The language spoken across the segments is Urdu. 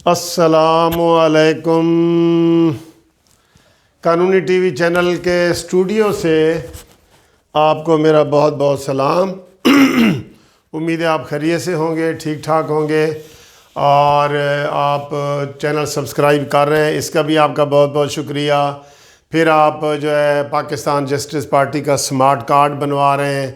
السلام علیکم۔ قانونی ٹی وی چینل کے اسٹوڈیو سے آپ کو میرا بہت بہت سلام۔ امید ہے آپ خیریت سے ہوں گے، ٹھیک ٹھاک ہوں گے، اور آپ چینل سبسکرائب کر رہے ہیں، اس کا بھی آپ کا بہت بہت شکریہ۔ پھر آپ جو ہے پاکستان جسٹس پارٹی کا سمارٹ کارڈ بنوا رہے ہیں،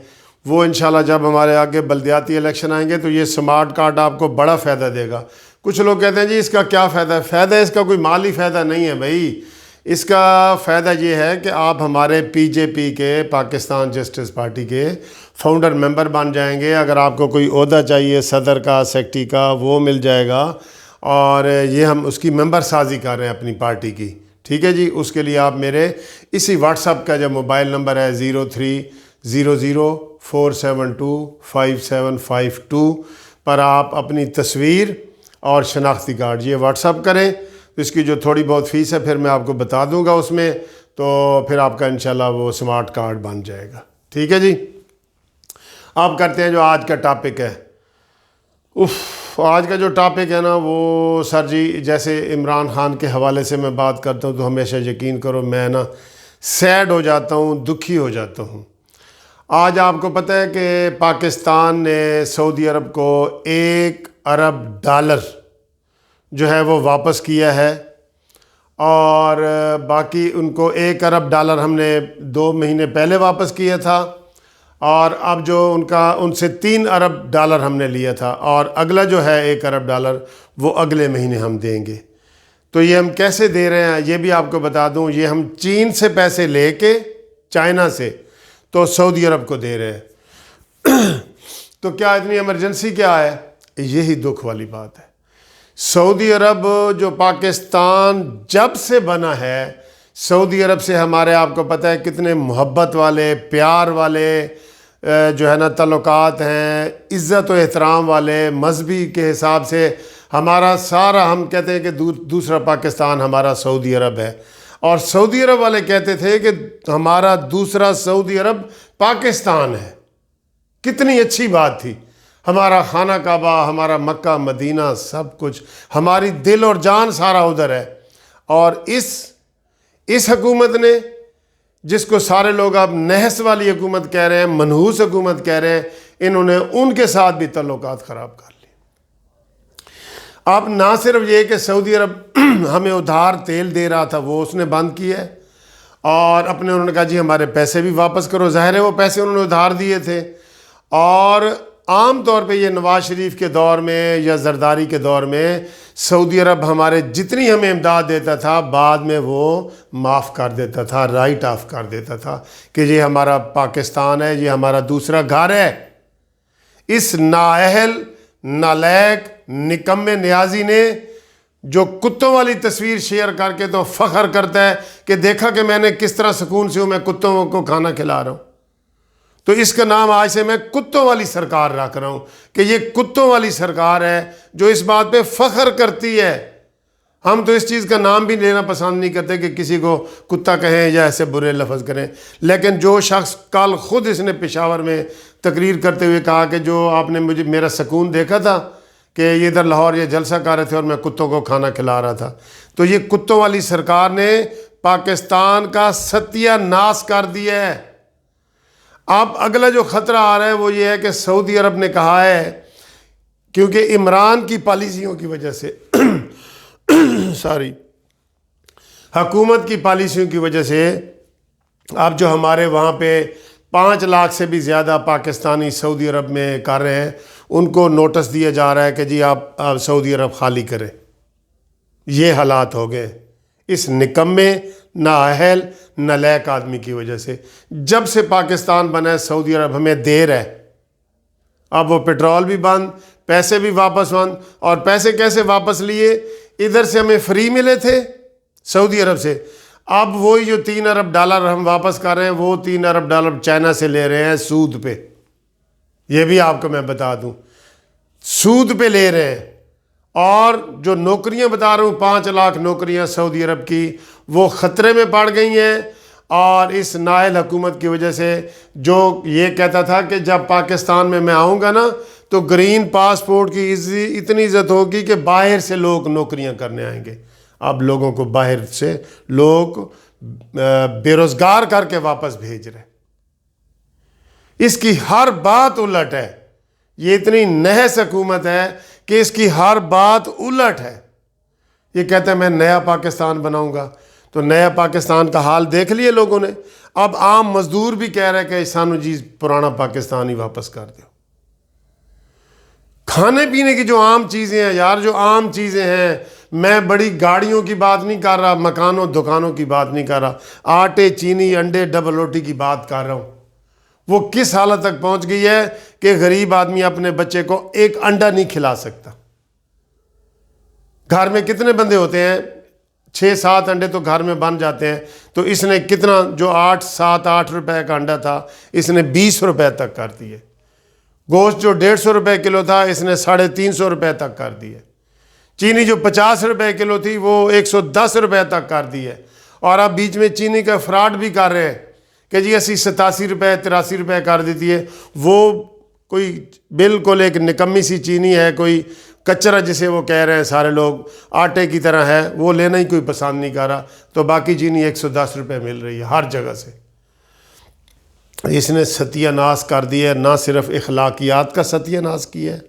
وہ انشاءاللہ جب ہمارے آگے بلدیاتی الیکشن آئیں گے تو یہ سمارٹ کارڈ آپ کو بڑا فائدہ دے گا۔ کچھ لوگ کہتے ہیں جی اس کا کیا فائدہ ہے؟ فائدہ اس کا کوئی مالی فائدہ نہیں ہے بھائی، اس کا فائدہ یہ ہے کہ آپ ہمارے پی جے پی کے، پاکستان جسٹس پارٹی کے فاؤنڈر ممبر بن جائیں گے۔ اگر آپ کو کوئی عہدہ چاہیے صدر کا، سیکٹری کا، وہ مل جائے گا، اور یہ ہم اس کی ممبر سازی کر رہے ہیں اپنی پارٹی کی، ٹھیک ہے جی۔ اس کے لیے آپ میرے اسی واٹس ایپ کا جو موبائل نمبر ہے 0300472572 پر آپ اپنی تصویر اور شناختی کارڈ یہ واٹس ایپ کریں، تو اس کی جو تھوڑی بہت فیس ہے پھر میں آپ کو بتا دوں گا اس میں، تو پھر آپ کا انشاءاللہ وہ سمارٹ کارڈ بن جائے گا، ٹھیک ہے جی۔ آپ کرتے ہیں جو آج کا ٹاپک ہے۔ آج کا جو ٹاپک ہے نا وہ سر جی، جیسے عمران خان کے حوالے سے میں بات کرتا ہوں تو ہمیشہ یقین کرو میں نا سیڈ ہو جاتا ہوں، دکھی ہو جاتا ہوں۔ آج آپ کو پتہ ہے کہ پاکستان نے سعودی عرب کو $1 ارب جو ہے وہ واپس کیا ہے، اور باقی ان کو $1 ارب ہم نے 2 مہینے پہلے واپس کیا تھا، اور اب جو ان سے $3 ارب ہم نے لیا تھا، اور اگلا جو ہے $1 ارب وہ اگلے مہینے ہم دیں گے۔ تو یہ ہم کیسے دے رہے ہیں یہ بھی آپ کو بتا دوں، یہ ہم چین سے پیسے لے کے، چائنا سے، تو سعودی عرب کو دے رہے ہیں۔ تو کیا اتنی ایمرجنسی کیا ہے؟ یہی دکھ والی بات ہے۔ سعودی عرب جو پاکستان جب سے بنا ہے، سعودی عرب سے ہمارے آپ کو پتہ ہے کتنے محبت والے، پیار والے جو ہے نا تعلقات ہیں، عزت و احترام والے، مذہبی کے حساب سے ہمارا سارا، ہم کہتے ہیں کہ دوسرا پاکستان ہمارا سعودی عرب ہے، اور سعودی عرب والے کہتے تھے کہ ہمارا دوسرا سعودی عرب پاکستان ہے۔ کتنی اچھی بات تھی، ہمارا خانہ کعبہ، ہمارا مکہ مدینہ، سب کچھ، ہماری دل اور جان سارا ادھر ہے۔ اور اس حکومت نے، جس کو سارے لوگ اب نحس والی حکومت کہہ رہے ہیں، منحوس حکومت کہہ رہے ہیں، انہوں نے ان کے ساتھ بھی تعلقات خراب کر لیے۔ اب نہ صرف یہ کہ سعودی عرب ہمیں ادھار تیل دے رہا تھا، وہ اس نے بند کیا ہے، اور انہوں نے کہا جی ہمارے پیسے بھی واپس کرو۔ ظاہر ہے وہ پیسے انہوں نے ادھار دیے تھے، اور عام طور پہ یہ نواز شریف کے دور میں یا زرداری کے دور میں سعودی عرب ہمارے جتنی ہمیں امداد دیتا تھا، بعد میں وہ معاف کر دیتا تھا، رائٹ آف کر دیتا تھا کہ یہ ہمارا پاکستان ہے، یہ ہمارا دوسرا گھر ہے۔ اس نااہل، نالائق، نکمے نیازی نے جو کتوں والی تصویر شیئر کر کے تو فخر کرتا ہے کہ دیکھا کہ میں نے کس طرح سکون سے ہوں، میں کتوں کو کھانا کھلا رہا ہوں، تو اس کا نام آج سے میں کتوں والی سرکار رکھ رہا ہوں کہ یہ کتوں والی سرکار ہے جو اس بات پہ فخر کرتی ہے۔ ہم تو اس چیز کا نام بھی لینا پسند نہیں کرتے کہ کسی کو کتا کہیں یا ایسے برے لفظ کریں، لیکن جو شخص کل خود اس نے پشاور میں تقریر کرتے ہوئے کہا کہ جو آپ نے میرا سکون دیکھا تھا کہ یہ ادھر لاہور یہ جلسہ کر رہے تھے اور میں کتوں کو کھانا کھلا رہا تھا، تو یہ کتوں والی سرکار نے پاکستان کا ستیہ ناش کر دیا ہے۔ اب اگلا جو خطرہ آ رہا ہے وہ یہ ہے کہ سعودی عرب نے کہا ہے، کیونکہ عمران کی پالیسیوں کی وجہ سے حکومت کی پالیسیوں کی وجہ سے اب جو ہمارے وہاں پہ 5 لاکھ سے بھی زیادہ پاکستانی سعودی عرب میں کر رہے ہیں، ان کو نوٹس دیا جا رہا ہے کہ جی آپ سعودی عرب خالی کریں۔ یہ حالات ہو گئے اس نکمے، نااہل، نالائق آدمی کی وجہ سے۔ جب سے پاکستان بنا ہے سعودی عرب ہمیں دیر ہے، اب وہ پیٹرول بھی بند، پیسے بھی واپس بند، اور پیسے کیسے واپس لیے؟ ادھر سے ہمیں فری ملے تھے سعودی عرب سے، اب وہی جو $3 ارب ہم واپس کر رہے ہیں، وہ $3 ارب چائنا سے لے رہے ہیں سود پہ۔ یہ بھی آپ کو میں بتا دوں، سود پہ لے رہے ہیں۔ اور جو نوکریاں بتا رہا ہوں، 5 لاکھ نوکریاں سعودی عرب کی وہ خطرے میں پڑ گئی ہیں، اور اس نااہل حکومت کی وجہ سے جو یہ کہتا تھا کہ جب پاکستان میں آؤں گا نا تو گرین پاسپورٹ کی اتنی عزت ہوگی کہ باہر سے لوگ نوکریاں کرنے آئیں گے. اب لوگوں کو باہر سے لوگ بے روزگار کر کے واپس بھیج رہے. اس کی ہر بات الٹ ہے. یہ اتنی نحس حکومت ہے کہ اس کی ہر بات الٹ ہے. یہ کہتا ہے میں نیا پاکستان بناؤں گا. تو نیا پاکستان کا حال دیکھ لیے لوگوں نے. اب عام مزدور بھی کہہ رہے کہ سانو جی پرانا پاکستان ہی واپس کر دو. کھانے پینے کی جو عام چیزیں ہیں یار، جو عام چیزیں ہیں، میں بڑی گاڑیوں کی بات نہیں کر رہا، مکانوں دکانوں کی بات نہیں کر رہا، آٹے چینی انڈے ڈبل روٹی کی بات کر رہا ہوں. وہ کس حالت تک پہنچ گئی ہے کہ غریب آدمی اپنے بچے کو ایک انڈا نہیں کھلا سکتا. گھر میں کتنے بندے ہوتے ہیں؟ 6-7 انڈے تو گھر میں بن جاتے ہیں. تو اس نے کتنا، جو 8 روپے کا انڈا تھا اس نے 20 روپے تک کر دیے. گوشت جو 150 روپے کلو تھا اس نے 350 روپے تک کر دیے. چینی جو 50 روپے کلو تھی وہ 110 روپے تک کر دی ہے. اور اب بیچ میں چینی کا فراڈ بھی کر رہے ہیں کہ جی 87 روپے 83 روپے کر دیتی ہے. وہ کوئی بالکل ایک نکمی سی چینی ہے، کوئی کچرا جسے وہ کہہ رہے ہیں سارے لوگ، آٹے کی طرح ہے، وہ لینا ہی کوئی پسند نہیں کر رہا. تو باقی چینی 110 روپے مل رہی ہے ہر جگہ سے. اس نے ستیہ ناش کر دیا ہے. نہ صرف اخلاقیات کا ستیہ ناش کیا ہے،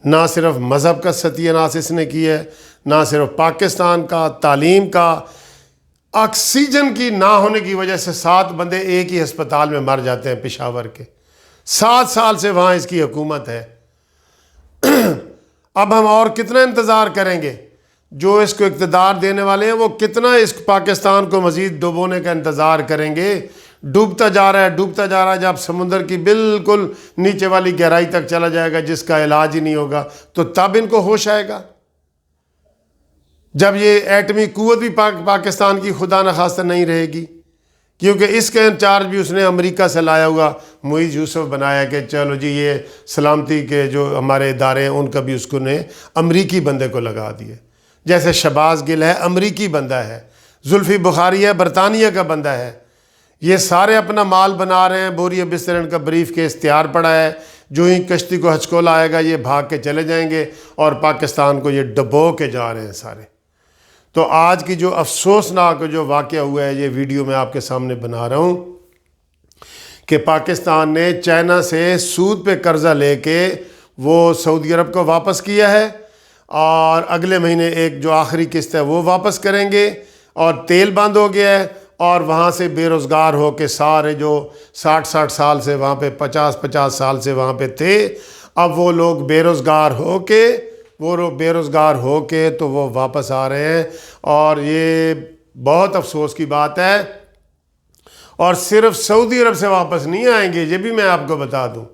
نہ صرف مذہب کا ستیہ ناش اس نے کیا ہے، نہ صرف پاکستان کا، تعلیم کا. آکسیجن کی نہ ہونے کی وجہ سے 7 بندے ایک ہی ہسپتال میں مر جاتے ہیں پشاور کے. 7 سال سے وہاں اس کی حکومت ہے. اب ہم اور کتنا انتظار کریں گے؟ جو اس کو اقتدار دینے والے ہیں وہ کتنا اس پاکستان کو مزید ڈبونے کا انتظار کریں گے؟ ڈوبتا جا رہا ہے، ڈوبتا جا رہا ہے. جب سمندر کی بالکل نیچے والی گہرائی تک چلا جائے گا جس کا علاج ہی نہیں ہوگا تو تب ان کو ہوش آئے گا. جب یہ ایٹمی قوت بھی پاکستان کی خدا نخواستہ نہیں رہے گی، کیونکہ اس کا انچارج بھی اس نے امریکہ سے لایا ہوا معیز یوسف بنایا کہ چلو جی یہ سلامتی کے جو ہمارے ادارے ہیں ان کا بھی اس کو نے امریکی بندے کو لگا دیے. جیسے شہباز گل ہے امریکی بندہ ہے، زلفی بخاری ہے برطانیہ کا بندہ ہے. یہ سارے اپنا مال بنا رہے ہیں. بوریہ بستر ان کا بریف کیس تیار پڑا ہے. جو ہی کشتی کو ہچکولا آئے گا یہ بھاگ کے چلے جائیں گے اور پاکستان کو یہ ڈبو کے جا رہے ہیں سارے. تو آج کی جو افسوسناک جو واقعہ ہوا ہے یہ ویڈیو میں آپ کے سامنے بنا رہا ہوں کہ پاکستان نے چائنا سے سود پہ قرضہ لے کے وہ سعودی عرب کو واپس کیا ہے اور اگلے مہینے ایک جو آخری قسط ہے وہ واپس کریں گے. اور تیل بند ہو گیا ہے اور وہاں سے بے روزگار ہو کے سارے جو 60 سال سے وہاں پہ 50 سال سے وہاں پہ تھے اب وہ لوگ بے روزگار ہو کے تو وہ واپس آ رہے ہیں. اور یہ بہت افسوس کی بات ہے. اور صرف سعودی عرب سے واپس نہیں آئیں گے، یہ بھی میں آپ کو بتا دوں.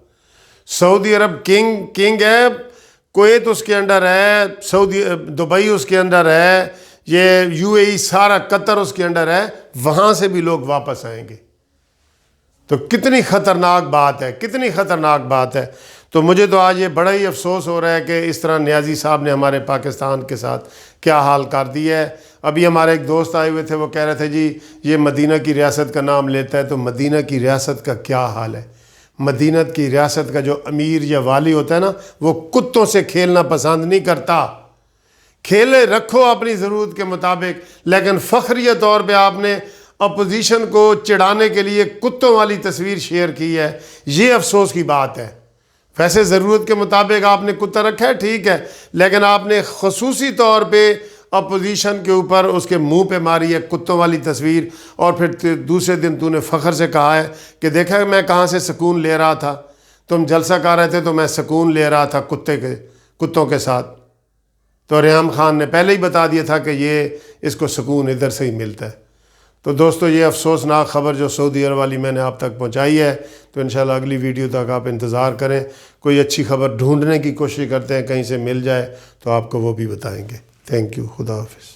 سعودی عرب کنگ ہے، کویت اس کے انڈر ہے، دبئی اس کے انڈر ہے، یہ UAE سارا قطر اس کے انڈر ہے. وہاں سے بھی لوگ واپس آئیں گے. تو کتنی خطرناک بات ہے، کتنی خطرناک بات ہے. تو مجھے تو آج یہ بڑا ہی افسوس ہو رہا ہے کہ اس طرح نیازی صاحب نے ہمارے پاکستان کے ساتھ کیا حال کر دیا ہے. ابھی ہمارے ایک دوست آئے ہوئے تھے، وہ کہہ رہے تھے جی یہ مدینہ کی ریاست کا نام لیتا ہے. تو مدینہ کی ریاست کا کیا حال ہے؟ مدینہ کی ریاست کا جو امیر یا والی ہوتا ہے نا وہ کتوں سے کھیلنا پسند نہیں کرتا. کھیلے رکھو اپنی ضرورت کے مطابق، لیکن فخریہ طور پہ آپ نے اپوزیشن کو چڑھانے کے لیے کتوں والی تصویر شیئر کی ہے. یہ افسوس کی بات ہے. ویسے ضرورت کے مطابق آپ نے کتا رکھا ہے ٹھیک ہے، لیکن آپ نے خصوصی طور پہ اپوزیشن کے اوپر اس کے منہ پہ ماری ہے کتوں والی تصویر. اور پھر دوسرے دن تو نے فخر سے کہا ہے کہ دیکھا میں کہاں سے سکون لے رہا تھا، تم جلسہ کر رہے تھے تو میں سکون لے رہا تھا کتوں کے ساتھ. تو ریحام خان نے پہلے ہی بتا دیا تھا کہ یہ اس کو سکون ادھر سے ہی ملتا ہے. تو دوستو یہ افسوسناک خبر جو سعودی عرب والی میں نے آپ تک پہنچائی ہے. تو انشاءاللہ اگلی ویڈیو تک آپ انتظار کریں. کوئی اچھی خبر ڈھونڈنے کی کوشش کرتے ہیں کہیں سے مل جائے تو آپ کو وہ بھی بتائیں گے. Thank you. خدا حافظ.